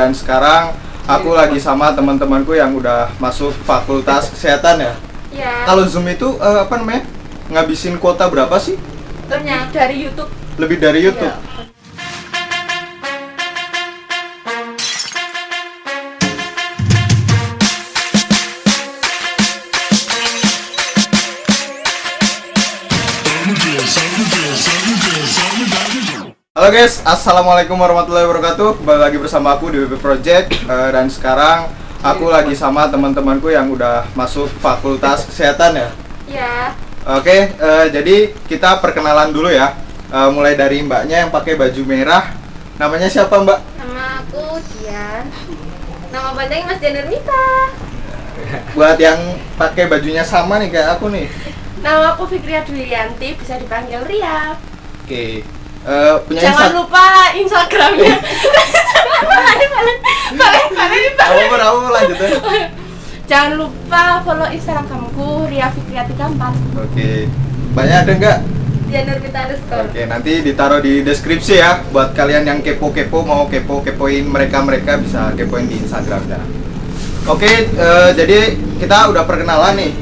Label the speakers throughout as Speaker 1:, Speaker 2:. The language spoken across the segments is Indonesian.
Speaker 1: dan sekarang aku lagi sama teman-temanku yang udah masuk fakultas kesehatan ya.
Speaker 2: Ya.
Speaker 1: Kalau Zoom itu ngabisin kuota berapa sih?
Speaker 2: Lebih dari YouTube.
Speaker 1: Lebih dari YouTube.
Speaker 2: Ya.
Speaker 1: Halo guys, assalamualaikum warahmatullahi wabarakatuh. Kembali lagi bersama aku di WP Project dan sekarang aku lagi sama teman-temanku yang udah masuk fakultas kesehatan ya.
Speaker 2: Ya.
Speaker 1: Oke, jadi kita perkenalan dulu ya. Mulai dari mbaknya yang pakai baju merah. Namanya siapa mbak?
Speaker 2: Nama aku Dian. Nama panjangnya Mas Dian Nurmita.
Speaker 1: Buat yang pakai bajunya sama nih kayak aku nih.
Speaker 2: Nama aku Fikria Dwiyanti, bisa dipanggil Ria.
Speaker 1: Oke. Punya
Speaker 2: Jangan lupa Instagramnya.
Speaker 1: Kamu lanjut ya.
Speaker 2: Jangan lupa follow Instagramku Ria Fikria 34.
Speaker 1: Oke. Banyak ada nggak?
Speaker 2: Dian Nurmita _
Speaker 1: Oke, nanti ditaruh di deskripsi ya. Buat kalian yang kepo-kepo mau kepoin mereka bisa kepoin di Instagramnya. Oke, jadi kita udah perkenalan nih.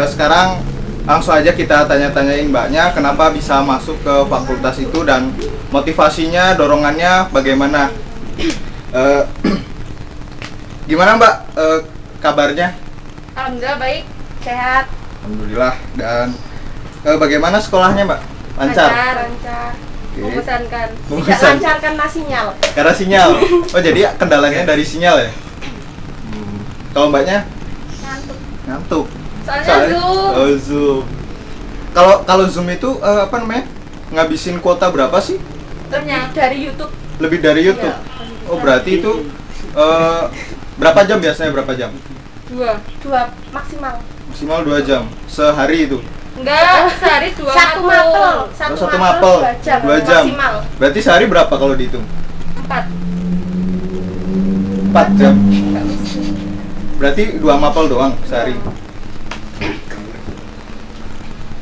Speaker 1: Sekarang langsung aja kita tanya-tanyain mbaknya kenapa bisa masuk ke fakultas itu dan motivasinya, dorongannya bagaimana. Gimana mbak kabarnya?
Speaker 2: Alhamdulillah baik, sehat.
Speaker 1: Alhamdulillah. Dan bagaimana sekolahnya mbak? Lancar?
Speaker 2: Lancar.
Speaker 1: Oke.
Speaker 2: Membosankan. Tidak
Speaker 1: Membosankan.
Speaker 2: lancar karena sinyal.
Speaker 1: Karena sinyal. Oh jadi kendalanya dari sinyal ya? Kalau mbaknya?
Speaker 2: Ngantuk.
Speaker 1: Ngantuk.
Speaker 2: Soalnya Zoom.
Speaker 1: Oh, Zoom. Kalau Zoom itu ngabisin kuota berapa sih?
Speaker 2: Lebih dari YouTube.
Speaker 1: Lebih dari YouTube.
Speaker 2: Iya.
Speaker 1: Oh berarti itu berapa jam biasanya, berapa jam?
Speaker 2: Dua maksimal.
Speaker 1: Maksimal 2 jam sehari itu.
Speaker 2: Enggak, sehari satu mapel.
Speaker 1: Satu mapel 2 jam.
Speaker 2: Maksimal.
Speaker 1: Berarti sehari berapa kalau dihitung?
Speaker 2: 4.
Speaker 1: 4 jam. Berarti 2 mapel doang sehari.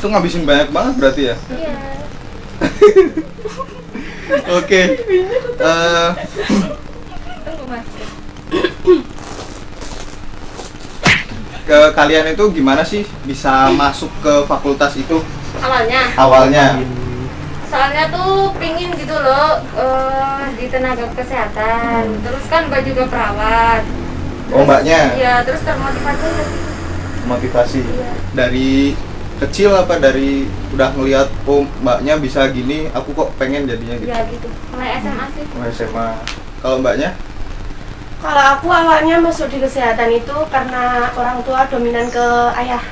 Speaker 1: Itu ngabisin banyak banget berarti ya?
Speaker 2: Iya.
Speaker 1: Oke.
Speaker 2: Tunggu Mas.
Speaker 1: Ke kalian itu gimana sih bisa masuk ke fakultas itu
Speaker 2: Awalnya.
Speaker 1: awalnya?
Speaker 2: Soalnya tuh pingin gitu loh di tenaga kesehatan. Terus kan Mbak juga perawat.
Speaker 1: Oh mbaknya
Speaker 2: Iya, terus termotivasi.
Speaker 1: motivasi
Speaker 2: Iya.
Speaker 1: dari kecil apa dari udah ngelihat oh mbaknya bisa gini, aku kok pengen jadinya gitu?
Speaker 2: Ya gitu. Mulai SMA sih.
Speaker 1: Oh, SMA. Kalau mbaknya?
Speaker 3: Kalau aku awalnya masuk di kesehatan itu karena orang tua dominan ke ayah.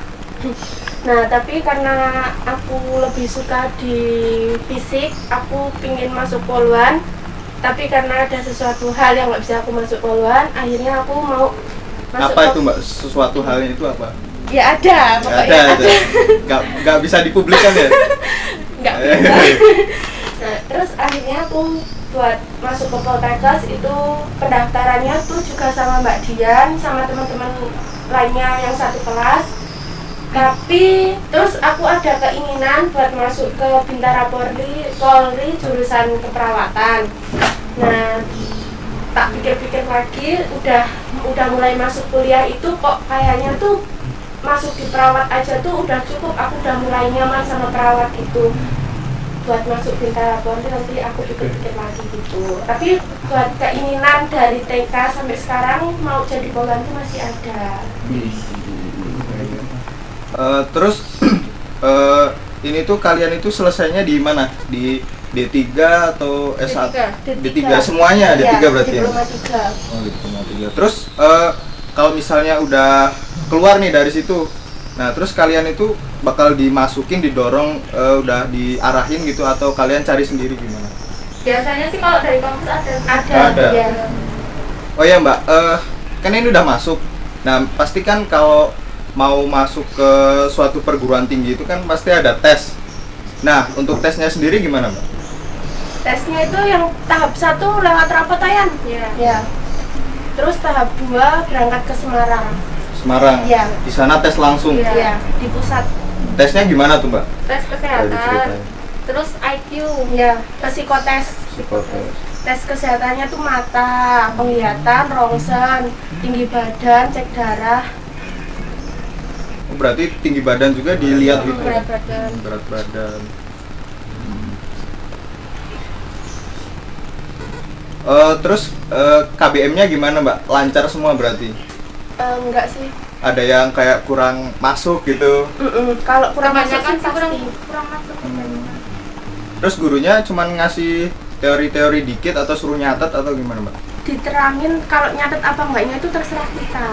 Speaker 3: Nah, tapi karena aku lebih suka di fisik, aku pingin masuk poluan. Tapi karena ada sesuatu hal yang nggak bisa aku masuk poluan, akhirnya aku mau masuk.
Speaker 1: Apa itu mbak? Sesuatu halnya itu apa?
Speaker 3: Ya ada, pokoknya
Speaker 1: Ada. Nggak bisa dipublikkan ya?
Speaker 3: nggak bisa. Nah, terus akhirnya aku buat masuk ke Poltekkes itu pendaftarannya tuh juga sama Mbak Dian sama teman-teman lainnya yang satu kelas. Tapi terus aku ada keinginan buat masuk ke Bintara Polri jurusan keperawatan. Nah, tak pikir-pikir lagi, udah mulai masuk kuliah itu kok kayaknya tuh masuk di perawat aja tuh udah cukup, aku udah mulai nyaman sama perawat itu. Buat masuk Bintara Polri nanti aku pikir-pikir lagi gitu. Tapi buat keinginan dari TK sampai sekarang mau jadi poluan itu masih ada.
Speaker 1: Terus ini tuh kalian itu selesainya di mana? Di D3 atau S1? D3 semuanya, D3 berarti ya?
Speaker 3: Diploma 3.
Speaker 1: Oh, diploma 3. Terus kalau misalnya udah keluar nih dari situ, nah terus kalian itu bakal dimasukin, didorong, udah diarahin gitu atau kalian cari sendiri gimana?
Speaker 2: Biasanya sih kalau dari kampus ada.
Speaker 1: Ada.
Speaker 3: Ya.
Speaker 1: Oh ya mbak, kan ini udah masuk. Nah pasti kan kalau mau masuk ke suatu perguruan tinggi itu kan pasti ada tes. Nah untuk tesnya sendiri gimana mbak?
Speaker 3: Tesnya itu yang tahap 1 lewat rapotayaan.
Speaker 2: Iya.
Speaker 3: Ya. Terus tahap 2 berangkat ke Semarang.
Speaker 1: Semarang.
Speaker 3: Iya.
Speaker 1: Di sana tes langsung.
Speaker 2: Iya.
Speaker 3: Ya, di pusat.
Speaker 1: Tesnya gimana tuh mbak?
Speaker 2: Tes
Speaker 1: Dari
Speaker 2: kesehatan.
Speaker 1: ceritanya.
Speaker 2: Terus IQ.
Speaker 3: Ya, psikotes.
Speaker 1: Psikotes.
Speaker 3: tes kesehatannya tuh mata, penglihatan, rongsen, tinggi badan, cek darah,
Speaker 1: Oh, berarti tinggi badan juga dilihat gitu.
Speaker 3: berat badan.
Speaker 1: Berat badan. Terus KBM-nya gimana Mbak? Lancar semua berarti?
Speaker 3: Enggak sih.
Speaker 1: Ada yang kayak kurang masuk gitu?
Speaker 3: Kalau kurang masuk
Speaker 2: Kebanyakan
Speaker 3: sih
Speaker 2: sih kurang
Speaker 3: pasti.
Speaker 2: kurang masuk.
Speaker 1: Terus gurunya cuman ngasih teori-teori dikit atau suruh nyatet atau gimana Mbak?
Speaker 3: Diterangin kalau nyatet apa enggaknya itu terserah kita.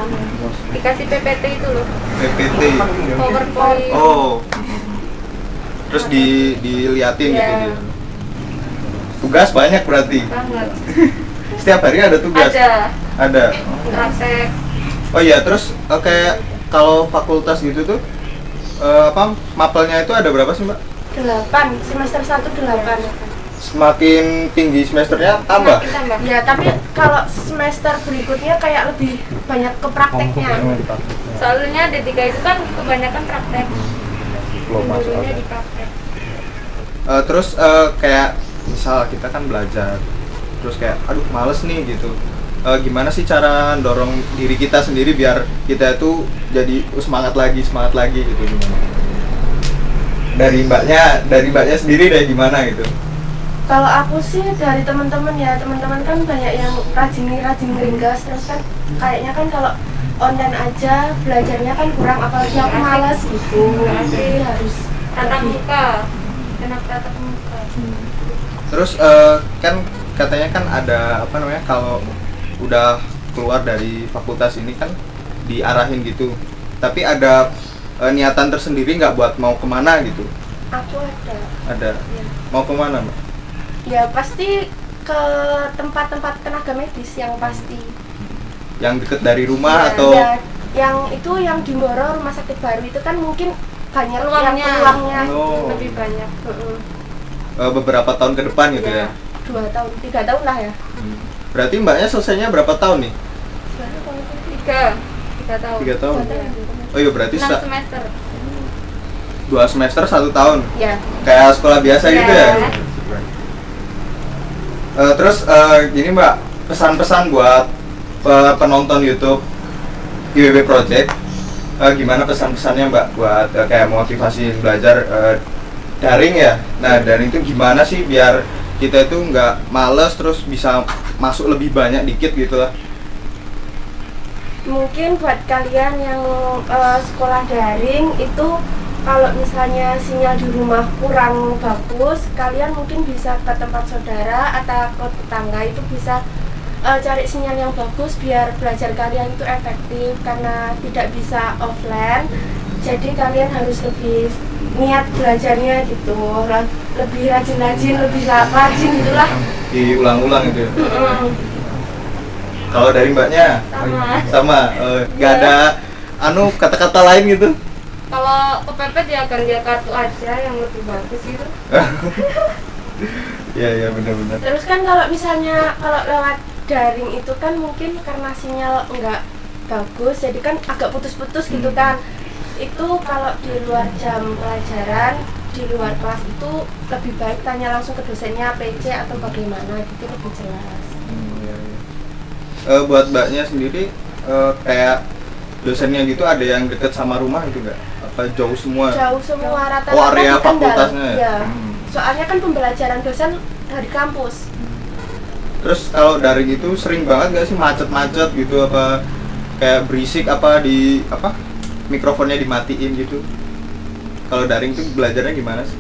Speaker 2: Dikasih PPT itu loh,
Speaker 1: PPT.
Speaker 2: PowerPoint.
Speaker 1: Oh. Terus diliatin gitu.
Speaker 2: Iya.
Speaker 1: Tugas banyak berarti.
Speaker 2: Banget.
Speaker 1: Setiap hari ada tugas? Ada.
Speaker 2: Praktek.
Speaker 1: Oh iya, terus kayak kalau fakultas gitu tuh mapelnya itu ada berapa sih Mbak?
Speaker 3: 8, semester 1 8.
Speaker 1: Semakin tinggi semesternya tambah?
Speaker 2: Kita tambah.
Speaker 3: Ya, tapi kalau semester berikutnya kayak lebih banyak ke prakteknya.
Speaker 2: Soalnya D3 itu kan kebanyakan praktek. Dulunya di praktek.
Speaker 1: Terus kayak misal kita kan belajar, terus kayak aduh males nih gitu. Gimana sih cara dorong diri kita sendiri biar kita itu jadi semangat lagi gitu gimana? Dari mbaknya sendiri deh gimana gitu?
Speaker 3: Kalau aku sih dari teman-teman kan banyak yang rajin ringgas, terus kan kayaknya kan kalau online aja belajarnya kan kurang, apalagi aku malas gitu. Jadi harus
Speaker 2: Tatap muka. Enak tatap muka.
Speaker 1: Terus kan katanya kan ada kalau udah keluar dari fakultas ini kan diarahin gitu. Tapi ada niatan tersendiri nggak buat mau kemana gitu?
Speaker 3: Aku ada.
Speaker 1: Ada.
Speaker 3: Ya.
Speaker 1: Mau kemana Mbak?
Speaker 3: Ya pasti ke tempat-tempat tenaga medis yang pasti.
Speaker 1: Yang deket dari rumah
Speaker 3: Ya,
Speaker 1: atau?
Speaker 3: ya, yang itu yang di Mboro rumah sakit baru itu kan mungkin banyak
Speaker 2: Peluangnya.
Speaker 3: yang peluangnya.
Speaker 1: Oh.
Speaker 2: Lebih banyak.
Speaker 1: Beberapa tahun ke depan gitu ya?
Speaker 3: 2 tahun, 3 tahun lah ya.
Speaker 1: Berarti mbaknya selesainya berapa tahun nih?
Speaker 2: 3 tahun.
Speaker 1: 3 tahun?
Speaker 3: 2 tahun.
Speaker 1: Oh iya berarti
Speaker 2: 6 semester.
Speaker 1: 2 semester 1 tahun?
Speaker 3: Ya.
Speaker 1: Kayak sekolah biasa gitu ya?
Speaker 2: Ya.
Speaker 1: Terus gini mbak, pesan-pesan buat penonton YouTube IWB Project, gimana pesan-pesannya mbak buat kayak motivasi belajar daring ya? Nah daring itu gimana sih biar kita itu nggak males terus bisa masuk lebih banyak dikit gitu lah?
Speaker 3: Mungkin buat kalian yang sekolah daring itu kalau misalnya sinyal di rumah kurang bagus, kalian mungkin bisa ke tempat saudara atau ke tetangga itu bisa cari sinyal yang bagus biar belajar kalian itu efektif karena tidak bisa offline. Jadi kalian harus lebih niat belajarnya gitu, lebih rajin-rajin, lebih rajin gitulah.
Speaker 1: Diulang-ulang gitu ya? Kalau dari mbaknya? Sama? Nggak ada kata-kata lain gitu?
Speaker 2: Kalau kepepet ya kerja kartu aja yang lebih bagus gitu.
Speaker 1: Iya benar-benar.
Speaker 3: Terus kan kalau misalnya kalau lewat daring itu kan mungkin karena sinyal nggak bagus, jadi kan agak putus-putus gitu kan. Itu kalau di luar jam pelajaran, di luar kelas itu lebih baik tanya langsung ke dosennya PC atau bagaimana gitu lebih jelas.
Speaker 1: Buat mbaknya sendiri kayak dosennya gitu ada yang deket sama rumah gitu nggak? Apa jauh semua?
Speaker 3: Jauh semua rata-rata.
Speaker 1: Oh area
Speaker 3: di Kendal.
Speaker 1: fakultasnya ya?
Speaker 3: Ya. Soalnya kan pembelajaran dosen dari kampus.
Speaker 1: Terus kalau daring itu sering banget gak sih macet-macet gitu apa kayak berisik apa mikrofonnya dimatiin gitu? Kalau daring tuh belajarnya gimana sih?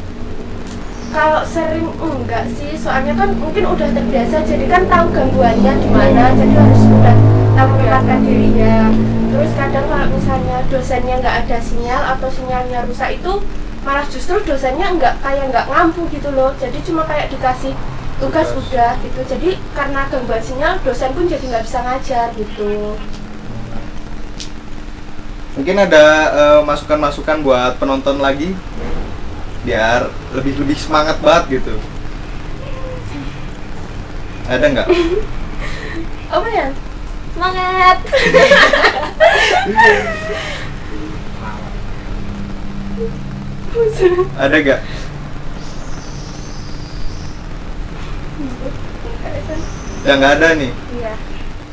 Speaker 3: Kalau sering enggak sih, soalnya kan mungkin udah terbiasa, jadi kan tahu gangguannya di mana, jadi harus udah tahu menempatkan dirinya. Terus kadang kalau misalnya dosennya nggak ada sinyal atau sinyalnya rusak itu malah justru dosennya nggak ngampu gitu loh, jadi cuma kayak dikasih tugas udah gitu. Jadi karena gangguan sinyal dosen pun jadi nggak bisa ngajar gitu.
Speaker 1: Mungkin ada masukan-masukan buat penonton lagi biar lebih semangat banget gitu. Ada nggak?
Speaker 3: Apa ya?
Speaker 2: Semangat.
Speaker 1: Ada nggak?
Speaker 3: Kan?
Speaker 1: Udah nggak ada nih.
Speaker 3: Iya.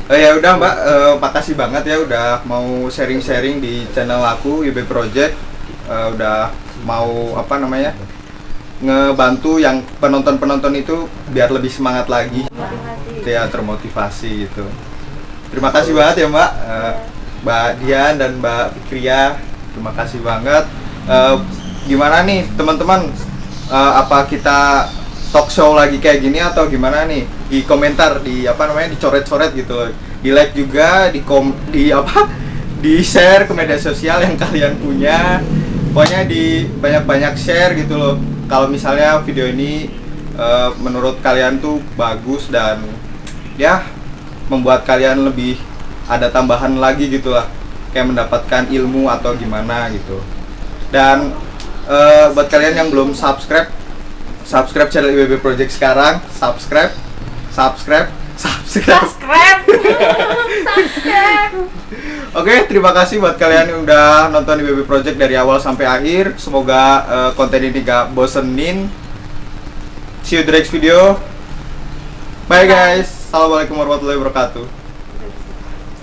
Speaker 1: Ya udah Mbak, makasih banget ya udah mau sharing-sharing di channel aku YB Project. Udah mau apa namanya, ngebantu yang penonton-penonton itu biar lebih semangat lagi,
Speaker 2: Motivasi.
Speaker 1: ya termotivasi gitu. Terima kasih banget ya Mbak, Mbak Dian dan Mbak Fikria, terima kasih banget. Gimana nih teman-teman, apa kita talk show lagi kayak gini atau gimana nih? Di komentar, di apa namanya, dicoret-coret gitu loh. Di like juga, di share ke media sosial yang kalian punya. Pokoknya di banyak-banyak share gitu loh. Kalau misalnya video ini menurut kalian tuh bagus dan ya membuat kalian lebih ada tambahan lagi gitu lah, kayak mendapatkan ilmu atau gimana gitu. Dan buat kalian yang belum subscribe channel IWB Project sekarang, subscribe. Oke, terima kasih buat kalian yang udah nonton IWB Project dari awal sampai akhir. Semoga konten ini gak bosenin. See you the next video. Bye guys. Assalamualaikum warahmatullahi wabarakatuh.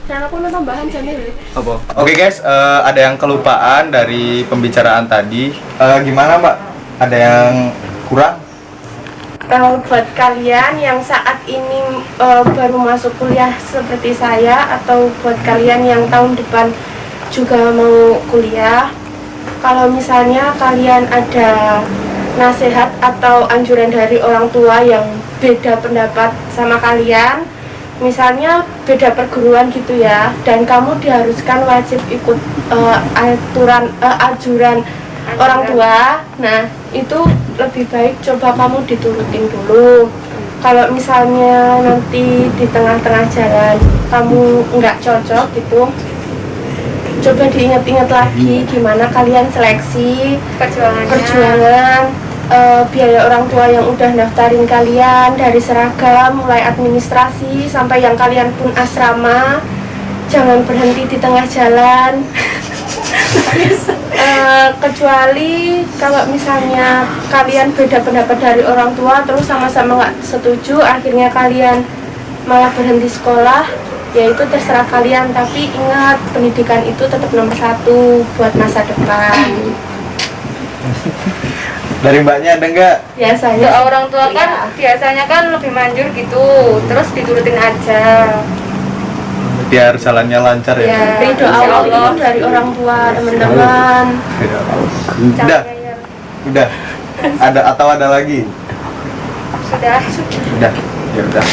Speaker 3: Channel aku nonton tambahan Jamil.
Speaker 1: Apa? Oke guys, ada yang kelupaan dari pembicaraan tadi. Gimana Mbak? Ada yang kurang?
Speaker 3: Kalau buat kalian yang saat ini baru masuk kuliah seperti saya, atau buat kalian yang tahun depan juga mau kuliah, kalau misalnya kalian ada nasihat atau anjuran dari orang tua yang beda pendapat sama kalian, misalnya beda perguruan gitu ya, dan kamu diharuskan wajib ikut anjuran orang tua, nah itu lebih baik coba kamu diturutin dulu. Kalau misalnya nanti di tengah-tengah jalan kamu nggak cocok gitu, coba diingat-ingat lagi gimana kalian seleksi perjuangan, biaya orang tua yang udah daftarin kalian, dari seragam, mulai administrasi, sampai yang kalian pun asrama. Jangan berhenti di tengah jalan. Kecuali kalau misalnya kalian beda pendapat dari orang tua, terus sama-sama nggak setuju, akhirnya kalian malah berhenti sekolah, ya itu terserah kalian. Tapi ingat, pendidikan itu tetap nomor 1 buat masa depan.
Speaker 1: Dari Mbaknya ada nggak?
Speaker 3: Biasanya
Speaker 2: Doa orang tua kan
Speaker 3: iya.
Speaker 2: biasanya kan lebih manjur gitu, terus diturutin aja.
Speaker 1: Biar jalannya lancar ya.
Speaker 3: Ya, beri doa
Speaker 2: Insya
Speaker 3: Allah
Speaker 2: Allah.
Speaker 3: itu dari orang tua, teman-teman.
Speaker 1: Udah, udah. Ada atau ada lagi?
Speaker 2: Sudah.
Speaker 1: Udah, ya udah.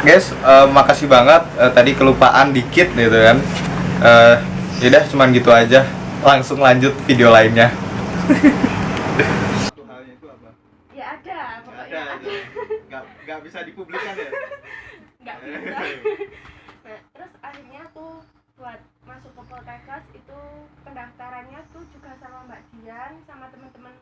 Speaker 1: Guys, makasih banget. Tadi kelupaan dikit gitu kan. Yaudah, cuman gitu aja. Langsung lanjut video lainnya.
Speaker 3: Ya ada, pokoknya
Speaker 1: Gak bisa dipublikkan ya.
Speaker 3: nggak bisa. Nah, terus akhirnya tuh buat masuk ke Poltekkes itu pendaftarannya tuh juga sama Mbak Dian sama teman-teman